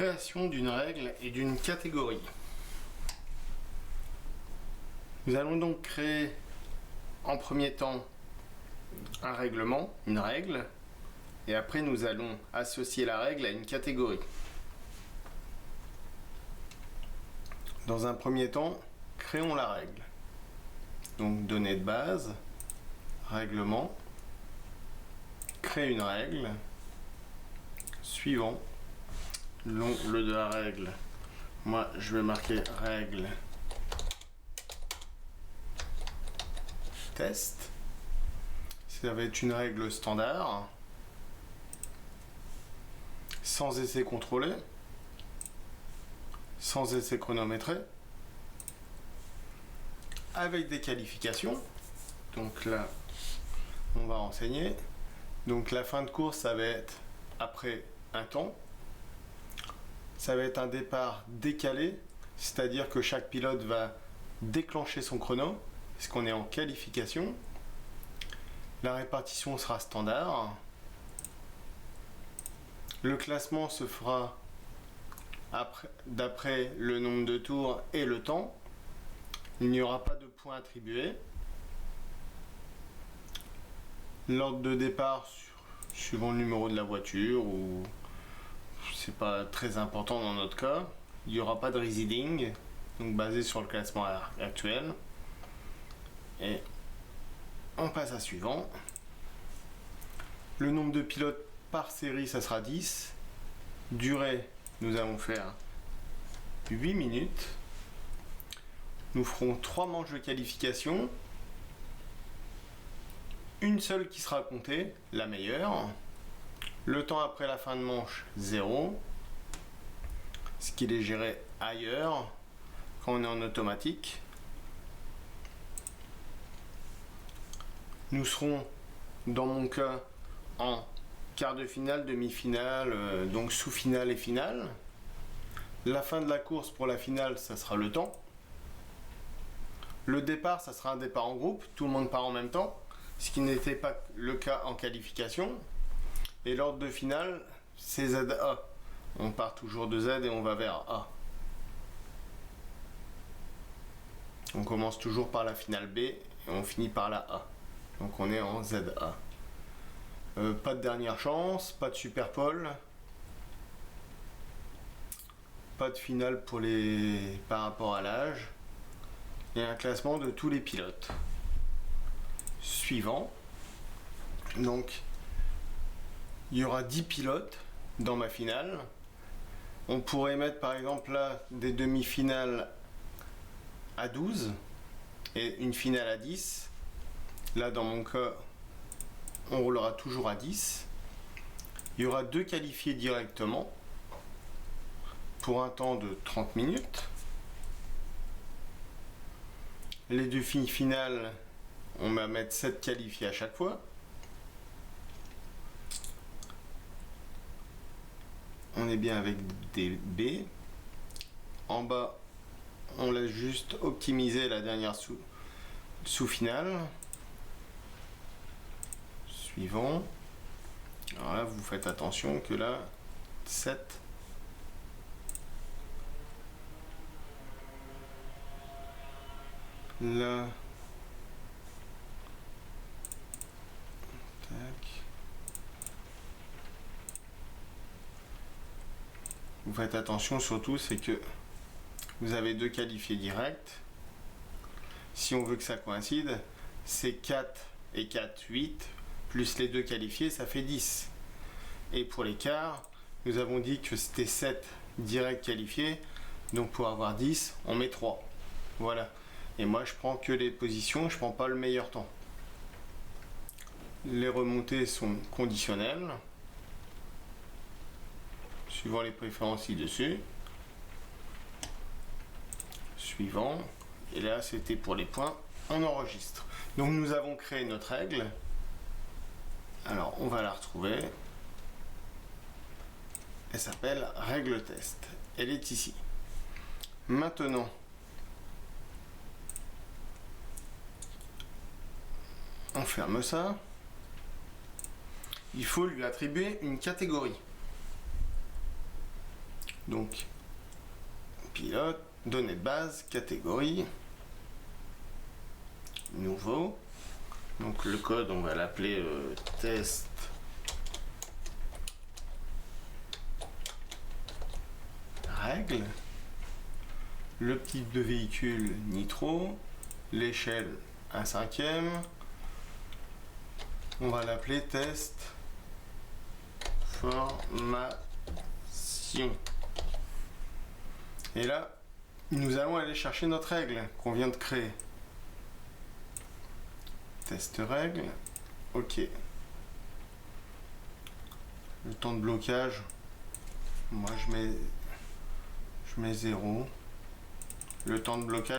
Création d'une règle et d'une catégorie. Nous allons donc créer en premier temps un règlement, une règle, et après nous allons associer la règle à une catégorie. Dans un premier temps, créons la règle. Donc données de base, règlement, créer une règle, suivant, le de la règle. Moi je vais marquer règle test. Ça va être une règle standard, sans essai contrôlé, sans essai chronométré, avec des qualifications. Donc là, on va renseigner. Donc la fin de course, ça va être après un temps. Ça va être un départ décalé, c'est-à-dire que chaque pilote va déclencher son chrono, puisqu'on est en qualification. La répartition sera standard. Le classement se fera d'après le nombre de tours et le temps. Il n'y aura pas de points attribués. L'ordre de départ suivant le numéro de la voiture, ou c'est pas très important dans notre cas. Il n'y aura pas de reseeding, donc basé sur le classement actuel. Et on passe à suivant. Le nombre de pilotes par série, ça sera 10. Durée, nous allons faire 8 minutes. Nous ferons 3 manches de qualification. Une seule qui sera comptée, la meilleure. Le temps après la fin de manche, 0. Ce qui est géré ailleurs quand on est en automatique. Nous serons, dans mon cas, en quart de finale, demi-finale, donc sous-finale et finale. La fin de la course pour la finale, ça sera le temps. Le départ, ça sera un départ en groupe, tout le monde part en même temps, ce qui n'était pas le cas en qualification. Et l'ordre de finale, c'est ZA. On part toujours de Z et on va vers A. On commence toujours par la finale B et on finit par la A. Donc on est en ZA. Pas de dernière chance, pas de super pole, pas de finale pour par rapport à l'âge, et un classement de tous les pilotes. Suivant. Donc il y aura 10 pilotes dans ma finale. On pourrait mettre par exemple là des demi-finales à 12 et une finale à 10. Là dans mon cas, on roulera toujours à 10. Il y aura 2 qualifiés directement pour un temps de 30 minutes. Les 2 finales, on va mettre 7 qualifiés à chaque fois. On est bien avec des B. En bas, on laisse juste optimiser la dernière sous-finale. Suivant. Alors là, vous faites attention que là, 7. Là. Tac. Vous faites attention surtout, c'est que vous avez 2 qualifiés directs. Si on veut que ça coïncide, c'est 4 et 4, 8. Plus les 2 qualifiés, ça fait 10. Et pour l'écart, nous avons dit que c'était 7 directs qualifiés. Donc pour avoir 10, on met 3. Voilà. Et moi, je prends que les positions, je prends pas le meilleur temps. Les remontées sont conditionnelles, suivant les préférences ci-dessus. Suivant. Et là, c'était pour les points. On enregistre. Donc nous avons créé notre règle. Alors, on va la retrouver. Elle s'appelle règle test. Elle est ici. Maintenant, on ferme ça. Il faut lui attribuer une catégorie. Donc, pilote, données de base, catégorie, nouveau. Donc le code, on va l'appeler test règle. Le type de véhicule nitro, l'échelle 1/5. On va l'appeler test formation. Et là, nous allons aller chercher notre règle qu'on vient de créer. Test règle, ok. Le temps de blocage, moi je mets 0. Le temps de blocage